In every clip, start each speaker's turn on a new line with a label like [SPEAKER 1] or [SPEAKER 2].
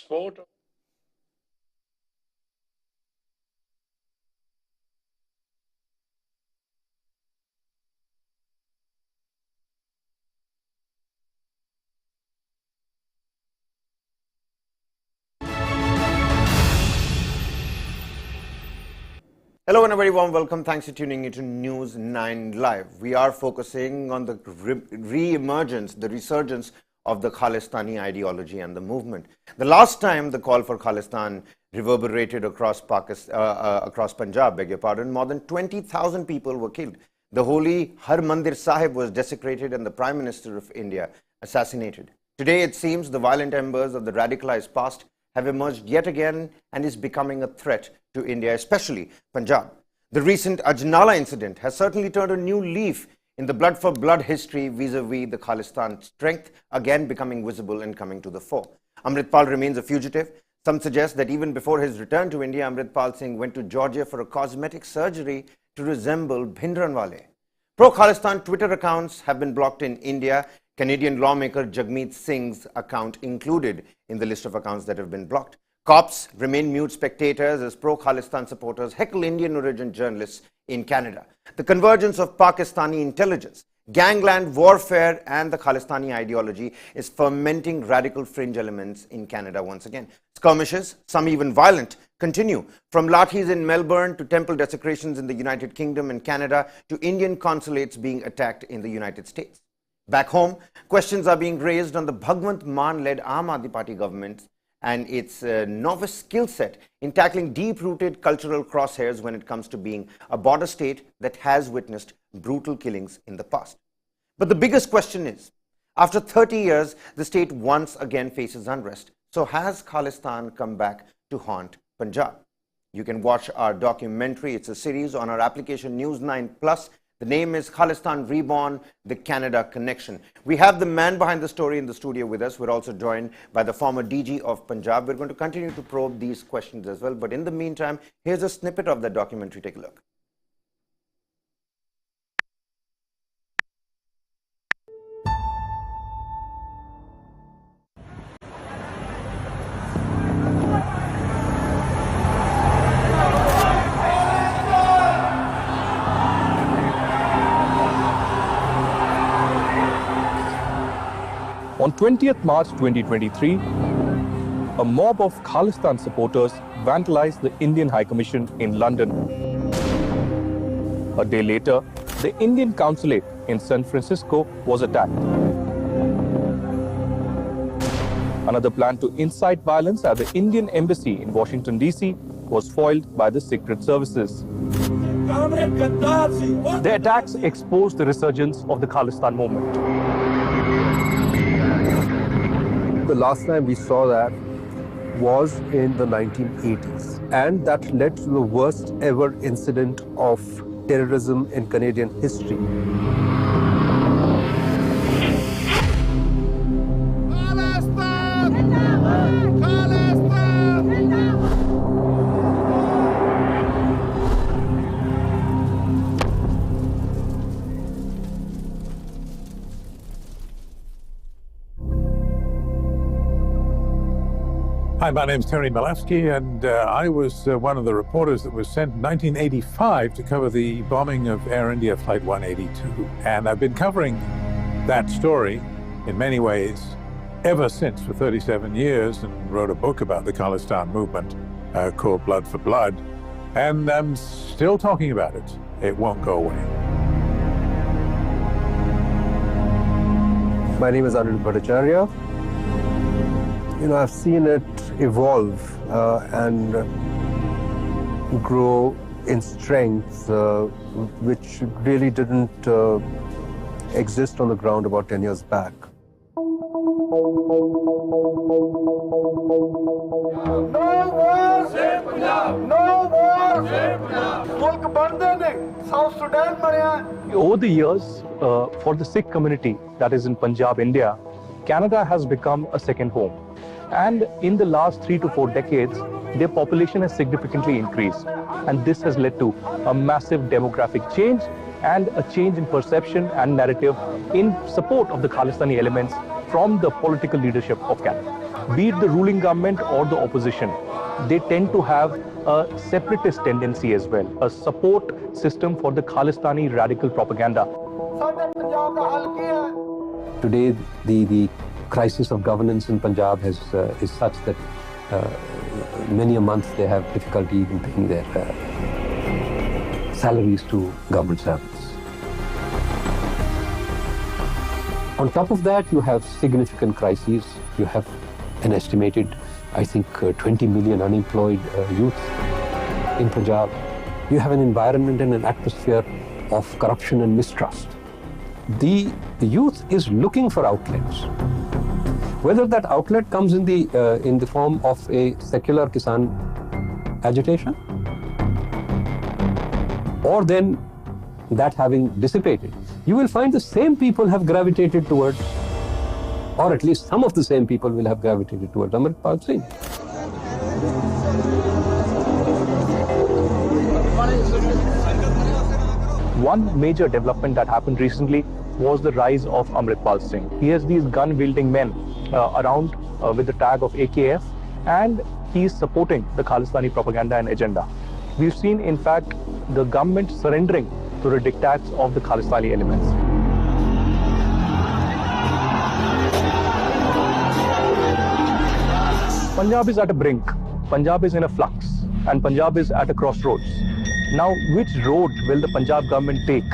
[SPEAKER 1] export.
[SPEAKER 2] Hello and a very warm welcome. Thanks for tuning into News 9 Live. We are focusing on the re-emergence, the resurgence of the Khalistani ideology and the movement. The last time the call for Khalistan reverberated across Punjab, beg your pardon, more than 20,000 people were killed. The holy Harmandir Sahib was desecrated and the Prime Minister of India assassinated. Today it seems the violent embers of the radicalized past have emerged yet again and is becoming a threat to India, especially Punjab. The recent Ajnala incident has certainly turned a new leaf in the blood-for-blood history vis-a-vis the Khalistan strength again becoming visible and coming to the fore. Amritpal remains a fugitive. Some suggest that even before his return to India, Amritpal Singh went to Georgia for a cosmetic surgery to resemble Bhindranwale. Pro-Khalistan Twitter accounts have been blocked in India. Canadian lawmaker Jagmeet Singh's account included in the list of accounts that have been blocked. Cops remain mute spectators as pro-Khalistan supporters heckle Indian-origin journalists in Canada. The convergence of Pakistani intelligence, gangland warfare and the Khalistani ideology is fermenting radical fringe elements in Canada once again. Skirmishes, some even violent, continue. From lathis in Melbourne to temple desecrations in the United Kingdom and Canada to Indian consulates being attacked in the United States. Back home, questions are being raised on the Bhagwant Mann-led Aam Aadmi Party government and its novice skill set in tackling deep-rooted cultural crosshairs when it comes to being a border state that has witnessed brutal killings in the past. But the biggest question is, after 30 years, the state once again faces unrest. So has Khalistan come back to haunt Punjab? You can watch our documentary. It's a series on our application News 9 Plus. The name is Khalistan Reborn, the Canada Connection. We have the man behind the story in the studio with us. We're also joined by the former DG of Punjab. We're going to continue to probe these questions as well. But in the meantime, here's a snippet of that documentary. Take a look.
[SPEAKER 3] On 20th March 2023, a mob of Khalistan supporters vandalized the Indian High Commission in London. A day later, the Indian consulate in San Francisco was attacked. Another plan to incite violence at the Indian embassy in Washington, D.C. was foiled by the secret services. The attacks exposed the resurgence of the Khalistan movement.
[SPEAKER 4] The last time we saw that was in the 1980s, and that led to the worst ever incident of terrorism in Canadian history.
[SPEAKER 5] Hi, my name's Terry Malewski, and I was one of the reporters that was sent in 1985 to cover the bombing of Air India Flight 182. And I've been covering that story in many ways ever since for 37 years and wrote a book about the Khalistan movement called Blood for Blood. And I'm still talking about it. It won't go away.
[SPEAKER 4] My name is Anil Bhattacharya. You know, I've seen it evolve and grow in strength, which really didn't exist on the ground about 10 years back.
[SPEAKER 6] No war! Save Punjab! No war! Save Punjab! Mulk bande ne, South Sudan baniya.
[SPEAKER 3] Over the years, for the Sikh community that is in Punjab, India, Canada has become a second home. And in the last 3 to 4 decades, their population has significantly increased. And this has led to a massive demographic change and a change in perception and narrative in support of the Khalistani elements from the political leadership of Canada. be it the ruling government or the opposition, they tend to have a separatist tendency as well, a support system for the Khalistani radical propaganda.
[SPEAKER 6] ਸਾਡੇ ਪੰਜਾਬ ਦਾ ਹੱਲ ਕੀ ਹੈ?
[SPEAKER 4] Today, the crisis of governance in Punjab is such that many a month they have difficulty even paying their salaries to government servants. On top of that, you have significant crises. You have an estimated, I think, 20 million unemployed youth in Punjab. You have an environment and an atmosphere of corruption and mistrust. The youth is looking for outlets. Whether that outlet comes in the form of a secular Kisan agitation, or then that having dissipated, you will find the same people have gravitated towards, or at least some of the same people will have gravitated towards Amritpal Singh.
[SPEAKER 3] One major development that happened recently was the rise of Amritpal Singh. He has these gun-wielding men around with the tag of AKF, and he is supporting the Khalistani propaganda and agenda. We've seen, in fact, the government surrendering to the diktats of the Khalistani elements. Punjab is at a brink, Punjab is in a flux, and Punjab is at a crossroads. Now, which road will the Punjab government take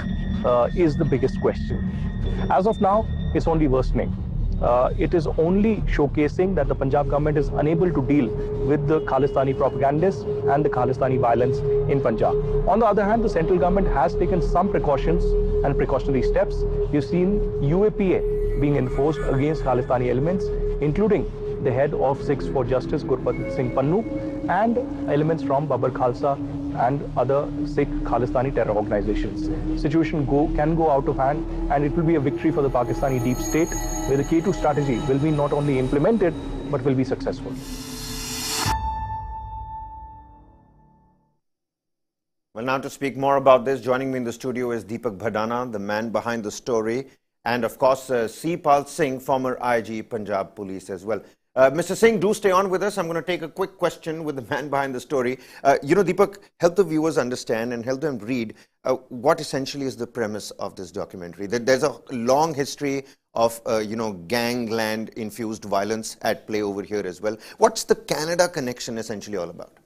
[SPEAKER 3] is the biggest question. As of now, it's only worsening. It is only showcasing that the Punjab government is unable to deal with the Khalistani propagandists and the Khalistani violence in Punjab. On the other hand, the central government has taken some precautions and precautionary steps. You've seen UAPA being enforced against Khalistani elements, including the head of Sikhs for Justice, Gurprat Singh Pannu, and elements from Babar Khalsa and other Sikh Khalistani terror organizations. Situation can go out of hand, and it will be a victory for the Pakistani deep state, where the K2 strategy will be not only implemented, but will be successful.
[SPEAKER 2] Well, now to speak more about this, joining me in the studio is Deepak Bhadana, the man behind the story, and of course, C-Pal Singh, former IG Punjab Police as well. Mr. Singh, do stay on with us. I'm going to take a quick question with the man behind the story. Deepak, help the viewers understand and help them read what essentially is the premise of this documentary. There's a long history of, gangland-infused violence at play over here as well. What's the Canada connection essentially all about?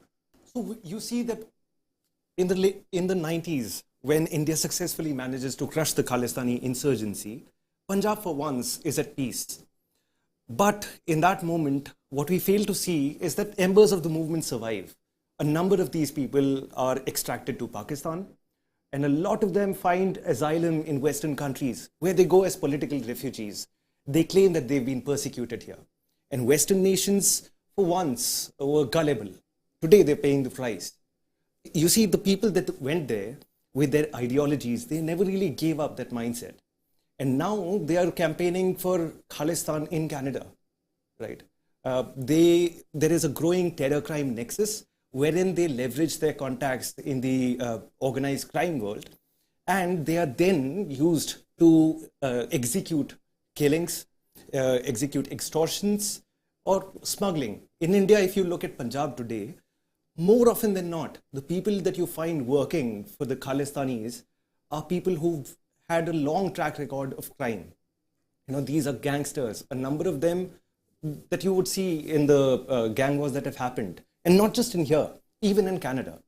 [SPEAKER 1] So you see that in the 90s, when India successfully manages to crush the Khalistani insurgency, Punjab for once is at peace. But in that moment, what we fail to see is that embers of the movement survive. A number of these people are extracted to Pakistan, and a lot of them find asylum in Western countries, where they go as political refugees. They claim that they've been persecuted here. And Western nations, for once, were gullible. Today, they're paying the price. You see, the people that went there with their ideologies, they never really gave up that mindset. And now they are campaigning for Khalistan in Canada, right? There is a growing terror crime nexus wherein they leverage their contacts in the organized crime world, and they are then used to execute killings, execute extortions or smuggling. In India, if you look at Punjab today, more often than not, the people that you find working for the Khalistanis are people who've had a long track record of crime. These are gangsters, a number of them that you would see in the gang wars that have happened. And not just in here, even in Canada.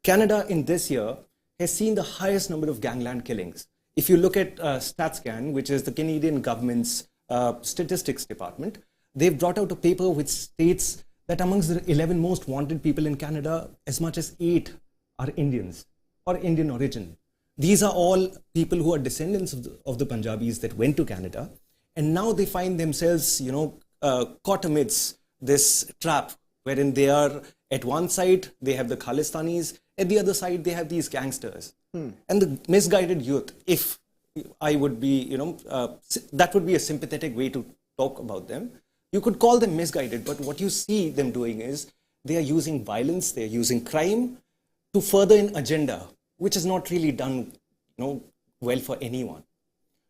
[SPEAKER 1] Canada in this year has seen the highest number of gangland killings. If you look at StatsCan, which is the Canadian government's statistics department, they've brought out a paper which states that amongst the 11 most wanted people in Canada, as much as 8 are Indians or Indian origin. These are all people who are descendants of the Punjabis that went to Canada, and now they find themselves, caught amidst this trap wherein they are at one side, they have the Khalistanis, at the other side, they have these gangsters. And the misguided youth, if I would be, that would be a sympathetic way to talk about them. You could call them misguided, but what you see them doing is they are using violence, they are using crime to further an agenda, which is not really done, well for anyone.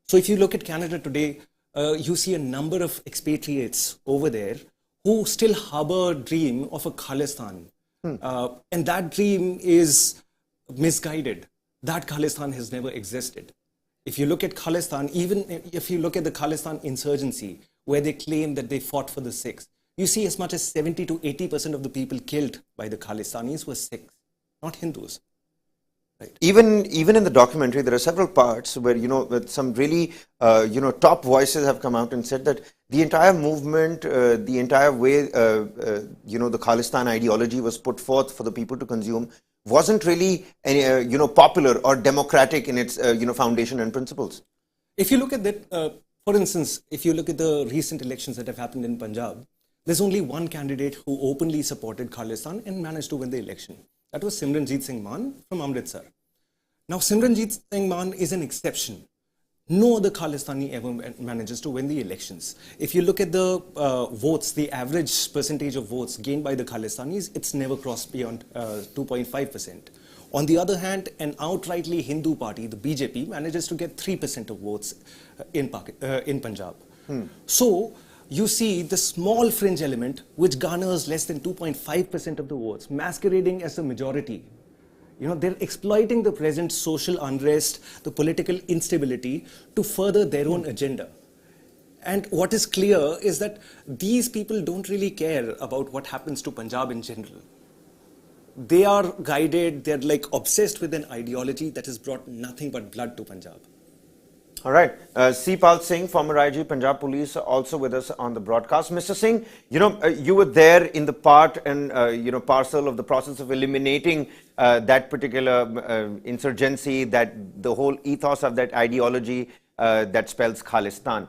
[SPEAKER 1] So if you look at Canada today, you see a number of expatriates over there who still harbor a dream of a Khalistan. And that dream is misguided. That Khalistan has never existed. If you look at Khalistan, even if you look at the Khalistan insurgency, where they claim that they fought for the Sikhs, you see as much as 70 to 80% of the people killed by the Khalistanis were Sikhs, not Hindus. Right.
[SPEAKER 2] Even in the documentary, there are several parts where, with some really, top voices have come out and said that the entire movement, the entire way, the Khalistan ideology was put forth for the people to consume wasn't really, popular or democratic in its, foundation and principles.
[SPEAKER 1] If you look at that, for instance, if you look at the recent elections that have happened in Punjab, there's only one candidate who openly supported Khalistan and managed to win the election. That was Simranjeet Singh Mann from Amritsar. Now, Simranjeet Singh Mann is an exception. No other Khalistani ever manages to win the elections. If you look at the votes, the average percentage of votes gained by the Khalistanis, it's never crossed beyond 2.5%. On the other hand, an outrightly Hindu party, the BJP, manages to get 3% of votes in Punjab. So, you see the small fringe element, which garners less than 2.5% of the votes, masquerading as a majority. They're exploiting the present social unrest, the political instability to further their own agenda. And what is clear is that these people don't really care about what happens to Punjab in general. They are guided, they're like obsessed with an ideology that has brought nothing but blood to Punjab.
[SPEAKER 2] All right. Pal Singh, former IG, Punjab Police, also with us on the broadcast. Mr. Singh, you were there in the part and, parcel of the process of eliminating that particular insurgency, that the whole ethos of that ideology that spells Khalistan.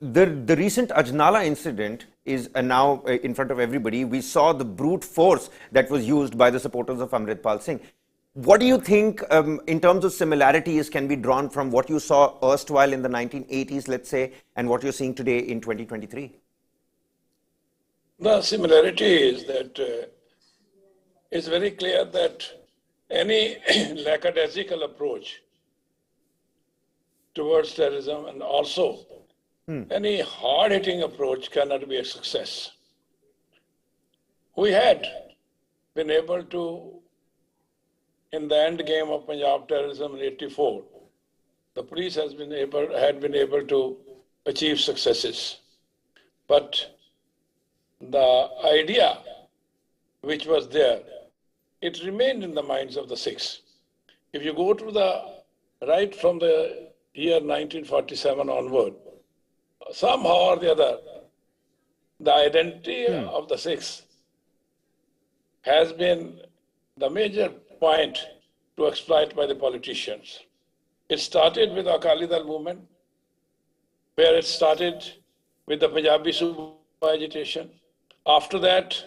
[SPEAKER 2] The recent Ajnala incident is now in front of everybody. We saw the brute force that was used by the supporters of Amritpal Singh. What do you think in terms of similarities can be drawn from what you saw erstwhile in the 1980s, let's say, and what you're seeing today in 2023?
[SPEAKER 7] The similarity is that it's very clear that any lackadaisical approach towards terrorism and also any hard-hitting approach cannot be a success. We had been able to, in the end game of Punjab terrorism in '84, the police had been able to achieve successes. But the idea which was there, it remained in the minds of the Sikhs. If you go to the right from the year 1947 onward, somehow or the other, the identity of the Sikhs has been the major point to exploit by the politicians. It started with the Akali Dal movement, where it started with the Punjabi Suba agitation. After that,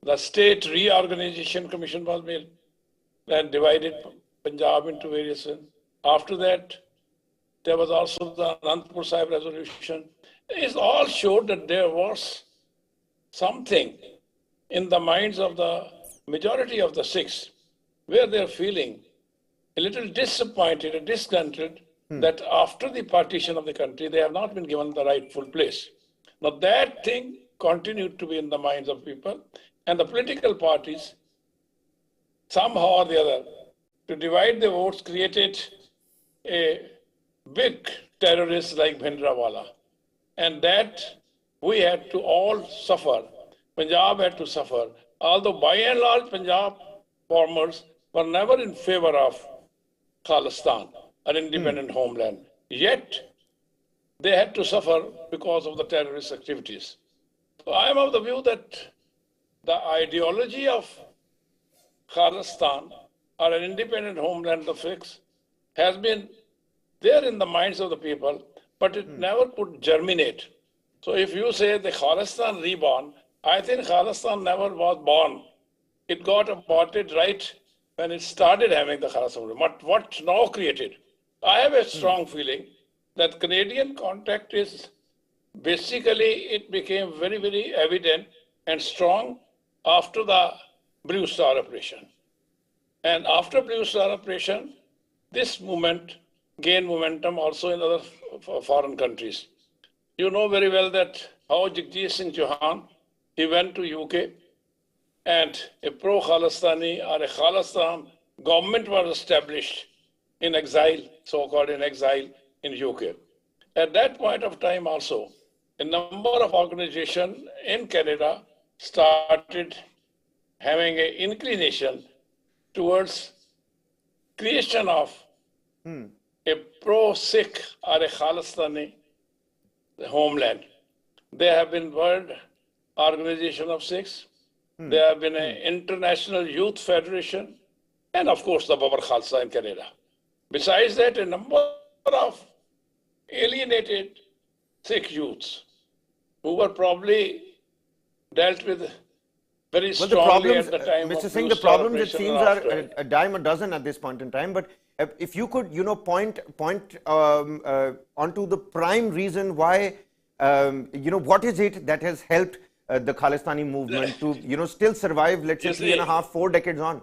[SPEAKER 7] the State Reorganization Commission was made and divided Punjab into various. After that, there was also the Anandpur Sahib resolution. It all showed that there was something in the minds of the majority of the Sikhs where they're feeling a little disappointed and discontented that after the partition of the country, they have not been given the rightful place. Now that thing continued to be in the minds of people, and the political parties, somehow or the other, to divide the votes, created a big terrorist like Bhindranwala. And that we had to all suffer. Punjab had to suffer. Although by and large, Punjab farmers were never in favor of Khalistan, an independent homeland. Yet, they had to suffer because of the terrorist activities. So I am of the view that the ideology of Khalistan, or an independent homeland of Sikhs, has been there in the minds of the people, but it never could germinate. So if you say the Khalistan reborn, I think Khalistan never was born. It got aborted right when it started having the Khalistan. But what now created? I have a strong feeling that Canadian contact is basically, it became very, very evident and strong after the Blue Star operation. And after Blue Star operation, this movement gained momentum also in other foreign countries. You know very well that how Jagjit Singh Chauhan he went to UK and a pro-Khalistani or a Khalistan government was established in exile, so-called in exile in UK. At that point of time also, a number of organizations in Canada started having an inclination towards creation of a pro-Sikh or a Khalistani homeland. There have been World Organization of Sikhs, there have been an International Youth Federation, and of course the Babar Khalsa in Canada. Besides that, a number of alienated Sikh youths who were probably dealt with very
[SPEAKER 2] Well, the
[SPEAKER 7] strongly
[SPEAKER 2] problems,
[SPEAKER 7] at the time
[SPEAKER 2] Mr.
[SPEAKER 7] of
[SPEAKER 2] Singh,
[SPEAKER 7] Blue
[SPEAKER 2] the
[SPEAKER 7] Star
[SPEAKER 2] problems, it
[SPEAKER 7] Operation
[SPEAKER 2] seems,
[SPEAKER 7] and
[SPEAKER 2] are
[SPEAKER 7] after.
[SPEAKER 2] a dime a dozen at this point in time. But if you could, point onto the prime reason why, what is it that has helped the Khalistani movement to, still survive, let's say,
[SPEAKER 7] You see-
[SPEAKER 2] 3.5, 4 decades on?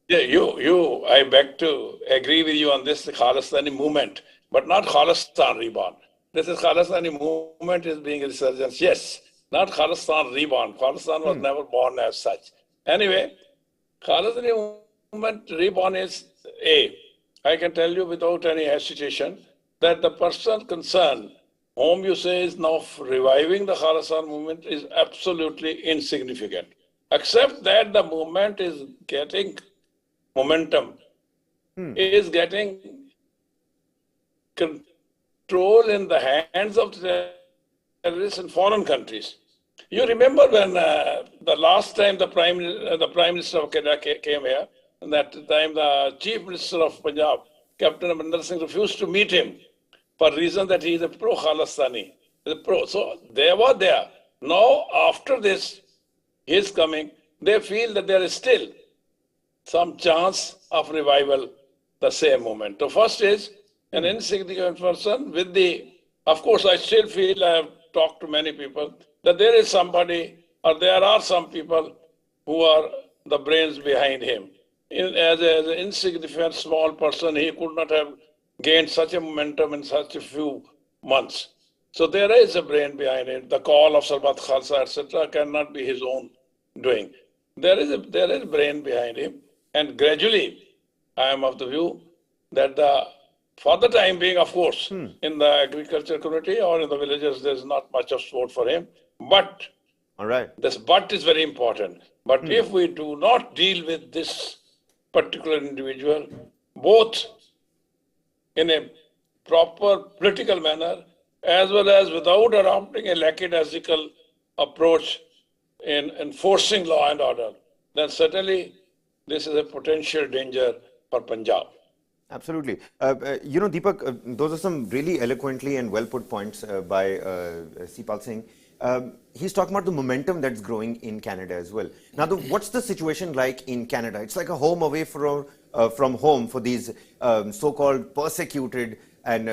[SPEAKER 7] Yeah, I beg to agree with you on this, the Khalistani movement, but not Khalistan Reborn. This is Khalistani movement is being a resurgence. Yes, not Khalistan Reborn. Khalistan was never born as such. Anyway, Khalistani movement Reborn is I can tell you without any hesitation that the person concerned, whom you say is now reviving the Khalistan movement, is absolutely insignificant. Except that the movement is getting momentum, is getting control in the hands of the terrorists in foreign countries. You remember when the last time the Prime Minister of Canada came here, and that time the Chief Minister of Punjab, Captain Amrinder Singh, refused to meet him for reason that he is a pro-Khalistani. So they were there. Now, after this, his coming, they feel that there is still some chance of revival, the same movement. The first is an insignificant person with of course, I still feel, I have talked to many people, that there is somebody, or there are some people who are the brains behind him. As an insignificant small person, he could not have gained such a momentum in such a few months. So there is a brain behind it. The call of Sarbat Khalsa, etc., cannot be his own doing. There is a brain behind him. And gradually, I am of the view that for the time being, of course, in the agriculture community or in the villages, there is not much of support for him. But
[SPEAKER 2] All right.
[SPEAKER 7] this but is very important. But if we do not deal with this particular individual, both in a proper political manner, as well as without adopting a lackadaisical approach in enforcing law and order, then certainly this is a potential danger for Punjab.
[SPEAKER 2] Absolutely. Deepak, those are some really eloquently and well put points by Sipal Singh. He's talking about the momentum that's growing in Canada as well. Now, what's the situation like in Canada? It's like a home away from home for these so-called persecuted and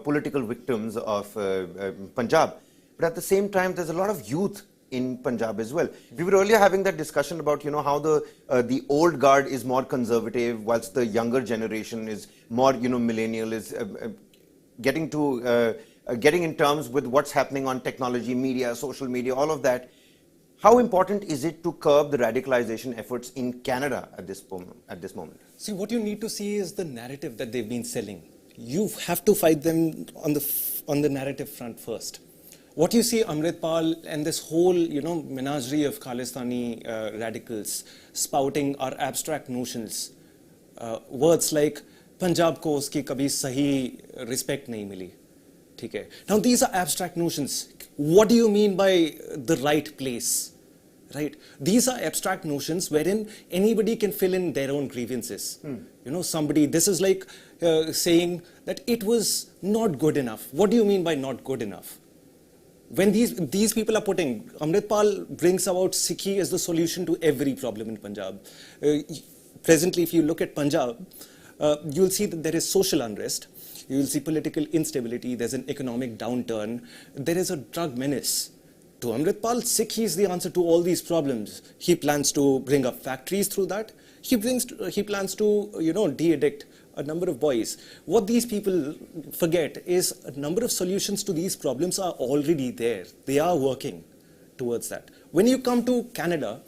[SPEAKER 2] political victims of Punjab. But at the same time, there's a lot of youth in Punjab as well. We were earlier having that discussion about how the old guard is more conservative, whilst the younger generation is more millennial, is getting in terms with what's happening on technology, media, social media, all of that. How important is it to curb the radicalization efforts in Canada at this moment?
[SPEAKER 1] See, what you need to see is the narrative that they've been selling. You have to fight them on the narrative front first. What you see, Amritpal and this whole, menagerie of Khalistani radicals spouting are abstract notions. Words like Punjab ko uski kabhi sahi respect nahi mili. Okay. Now these are abstract notions. What do you mean by the right place? Right? These are abstract notions wherein anybody can fill in their own grievances. This is like saying that it was not good enough. What do you mean by not good enough? When these people are putting, Amritpal brings about Sikhi as the solution to every problem in Punjab. Presently, if you look at Punjab, you'll see that there is social unrest. You'll see political instability. There's an economic downturn. There is a drug menace. To Amritpal, Sikhi is the answer to all these problems. He plans to bring up factories through that. He plans to, de-addict a number of boys. What these people forget is a number of solutions to these problems are already there. They are working. towards that. When you come to Canada,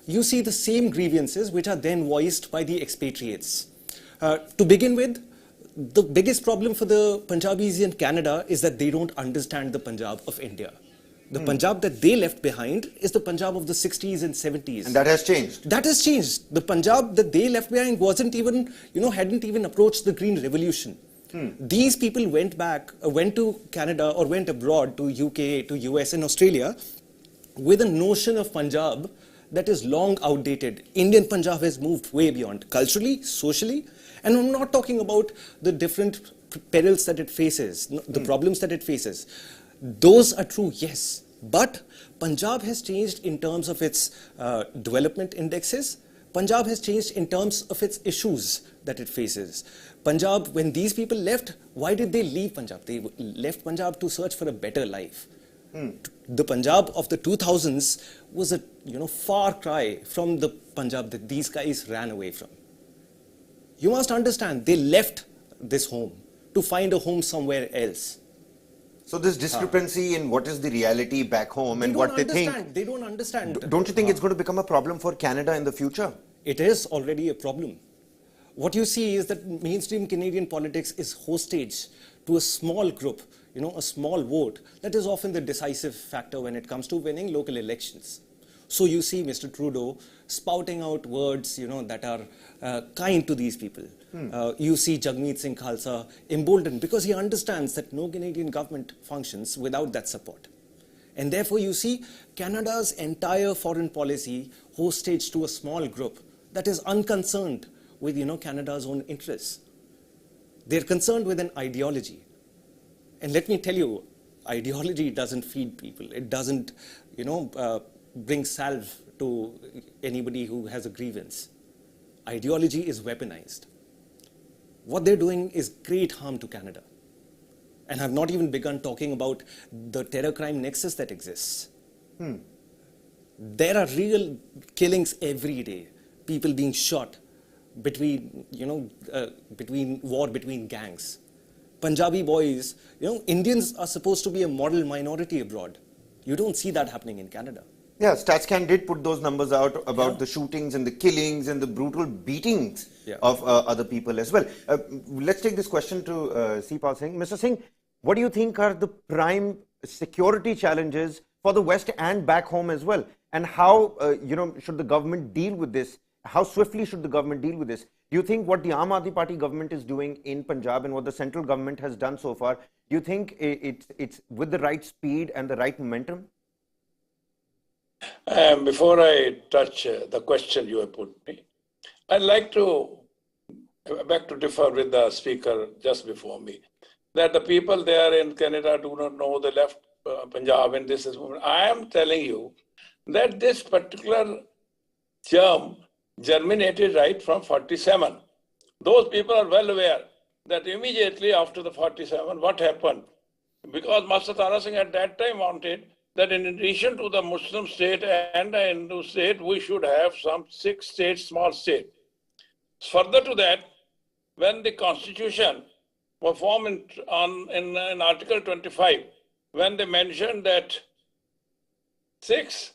[SPEAKER 1] you see the same grievances which are then voiced by the expatriates. To begin with, the biggest problem for the Punjabis in Canada is that they don't understand the Punjab of India. The Punjab that they left behind is the Punjab of the 60s and 70s.
[SPEAKER 2] And that has changed.
[SPEAKER 1] That has changed. The Punjab that they left behind wasn't even, hadn't even approached the Green Revolution. These people went to Canada or went abroad to UK, to US and Australia with a notion of Punjab that is long outdated. Indian Punjab has moved way beyond culturally, socially, and I'm not talking about the different perils that it faces, the problems that it faces. Those are true, yes. But Punjab has changed in terms of its development indexes. Punjab has changed in terms of its issues that it faces. Punjab, when these people left, why did they leave Punjab? They left Punjab to search for a better life. The Punjab of the 2000s was a far cry from the Punjab that these guys ran away from. You must understand, they left this home to find a home somewhere else.
[SPEAKER 2] So this discrepancy in what is the reality back home and what they think.
[SPEAKER 1] They don't understand.
[SPEAKER 2] Don't you think it's going to become a problem for Canada in the future?
[SPEAKER 1] It is already a problem. What you see is that mainstream Canadian politics is hostage to a small group, a small vote that is often the decisive factor when it comes to winning local elections. So you see Mr. Trudeau spouting out words, that are kind to these people. You see Jagmeet Singh Khalsa emboldened because he understands that no Canadian government functions without that support. And therefore you see Canada's entire foreign policy hostage to a small group that is unconcerned with, Canada's own interests. They're concerned with an ideology. And let me tell you, ideology doesn't feed people. It doesn't, bring salve to anybody who has a grievance. Ideology is weaponized. What they're doing is great harm to Canada. And I've not even begun talking about the terror crime nexus that exists. There are real killings every day. People being shot between gangs. Punjabi boys, Indians are supposed to be a model minority abroad. You don't see that happening in Canada.
[SPEAKER 2] Yeah, StatsCan did put those numbers out about the shootings and the killings and the brutal beatings of other people as well. Let's take this question to Sipal Singh. Mr. Singh, what do you think are the prime security challenges for the West and back home as well? And how, should the government deal with this? How swiftly should the government deal with this? Do you think what the Aam Aadmi Party government is doing in Punjab and what the central government has done so far, do you think it's with the right speed and the right momentum?
[SPEAKER 7] Before I touch the question you have put me, I'd like to beg to differ with the speaker just before me, that the people there in Canada do not know they left Punjab in this movement. I am telling you that this particular germ germinated right from 47. Those people are well aware that immediately after the 47, what happened? Because Master Tara Singh at that time wanted that in addition to the Muslim state and the Hindu state, we should have some 6 states, small state. Further to that, when the constitution was formed in Article 25, when they mentioned that 6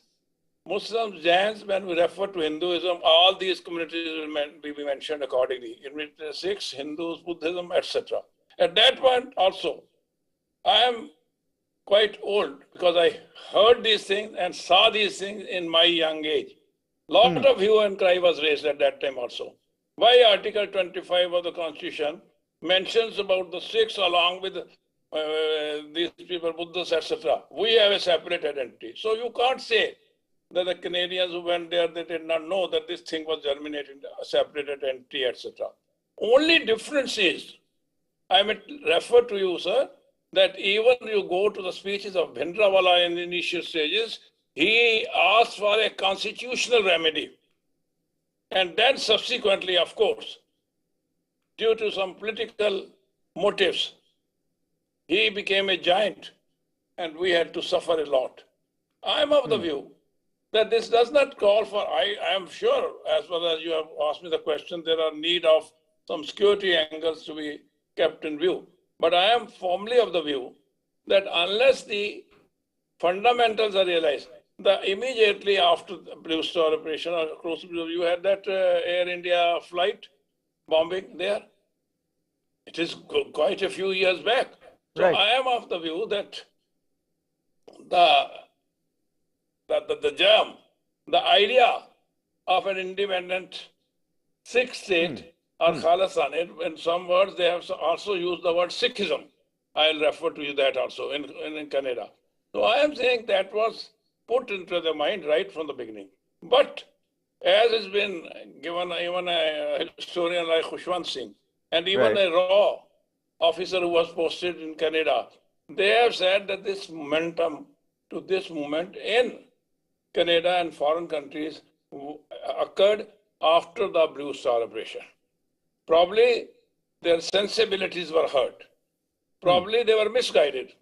[SPEAKER 7] Muslims, Jains, when we refer to Hinduism, all these communities will be mentioned accordingly. It means 6 Hindus, Buddhism, etc. At that point also, I am quite old because I heard these things and saw these things in my young age. Lot of hue and cry was raised at that time also. Why Article 25 of the Constitution mentions about the 6 along with these people, Buddhists, etc. We have a separate identity. So you can't say that the Canadians who went there, they did not know that this thing was germinated, a separate identity, etc. Only difference is, I may refer to you, sir, that even you go to the speeches of Bhindranwala in the initial stages, he asked for a constitutional remedy. And then subsequently, of course, due to some political motives, he became a giant and we had to suffer a lot. I am of the view that this does not call for, I am sure, as far as you have asked me the question, there are need of some security angles to be kept in view. But I am firmly of the view that unless the fundamentals are realized, immediately after the Blue Star operation, or close to you had that Air India flight bombing there. It is quite a few years back. So
[SPEAKER 2] Right.
[SPEAKER 7] I am of the view that the germ, the idea of an independent Sikh state or Khalistan, in some words, they have also used the word Sikhism. I'll refer to you that also in Canada. So I am saying that was put into the mind right from the beginning. But as has been given, even a historian like Khushwant Singh, and even
[SPEAKER 2] Right.
[SPEAKER 7] a raw officer who was posted in Canada, they have said that this momentum to this movement in Canada and foreign countries occurred after the Blue Star operation. Probably their sensibilities were hurt. Probably they were misguided.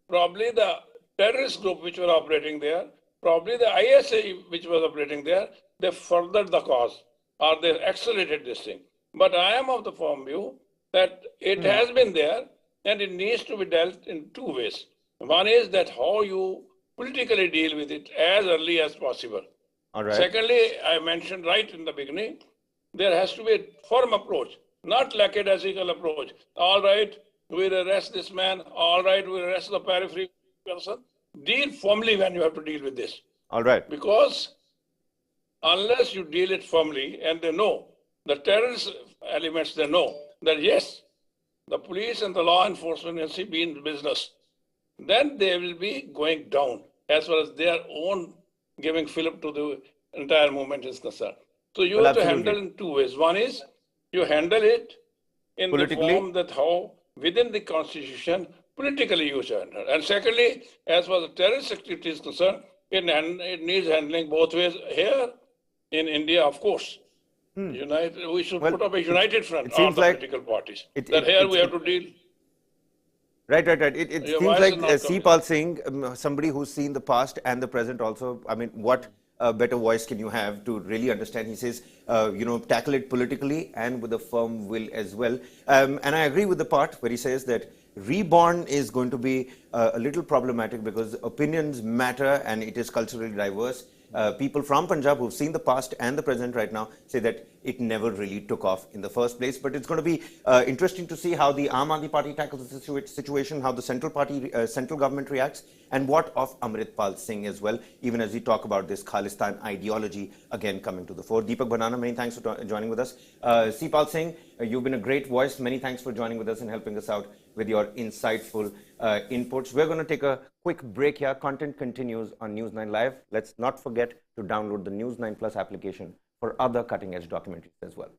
[SPEAKER 7] Probably the terrorist group which were operating there, probably the ISA which was operating there, they furthered the cause or they accelerated this thing. But I am of the firm view that it has been there and it needs to be dealt in two ways. One is that how you politically deal with it as early as possible.
[SPEAKER 2] All right.
[SPEAKER 7] Secondly, I mentioned right in the beginning, there has to be a firm approach, not lackadaisical approach. All right, we'll arrest this man. All right, we'll arrest the periphery person. Deal firmly when you have to deal with this.
[SPEAKER 2] All right.
[SPEAKER 7] Because unless you deal it firmly, and they know, the terrorist elements, they know that yes, the police and the law enforcement agency be in business, then they will be going down as far as their own giving fillip to the entire movement is concerned. So you
[SPEAKER 2] Well,
[SPEAKER 7] have to
[SPEAKER 2] absolutely.
[SPEAKER 7] handle in two ways. One is you handle it in
[SPEAKER 2] Politically?
[SPEAKER 7] the form that how within the constitution politically you should handle. And secondly, as far as the terrorist activity is concerned, it needs handling both ways. Here in India, of course, we should
[SPEAKER 2] Well,
[SPEAKER 7] put up a united front
[SPEAKER 2] it
[SPEAKER 7] of
[SPEAKER 2] seems
[SPEAKER 7] the
[SPEAKER 2] like
[SPEAKER 7] political parties.
[SPEAKER 2] it-
[SPEAKER 7] that
[SPEAKER 2] it-
[SPEAKER 7] here
[SPEAKER 2] it-
[SPEAKER 7] we have
[SPEAKER 2] it-
[SPEAKER 7] to deal.
[SPEAKER 2] Right. It
[SPEAKER 7] Your
[SPEAKER 2] seems
[SPEAKER 7] voice
[SPEAKER 2] like
[SPEAKER 7] is not coming.
[SPEAKER 2] Sipal Singh, somebody who's seen the past and the present also, I mean, what better voice can you have to really understand? He says, tackle it politically and with a firm will as well. And I agree with the part where he says that Reborn is going to be a little problematic because opinions matter and it is culturally diverse. People from Punjab who've seen the past and the present right now say that it never really took off in the first place. But it's going to be interesting to see how the Aam Aadmi Party tackles the situation, how the central government reacts, and what of Amritpal Singh as well, even as we talk about this Khalistan ideology again coming to the fore. Deepak Banana, many thanks for joining with us. Sipal Singh, you've been a great voice. Many thanks for joining with us and helping us out with your insightful inputs. We're going to take a quick break here. Content continues on News 9 Live. Let's not forget to download the News 9 Plus application for other cutting-edge documentaries as well.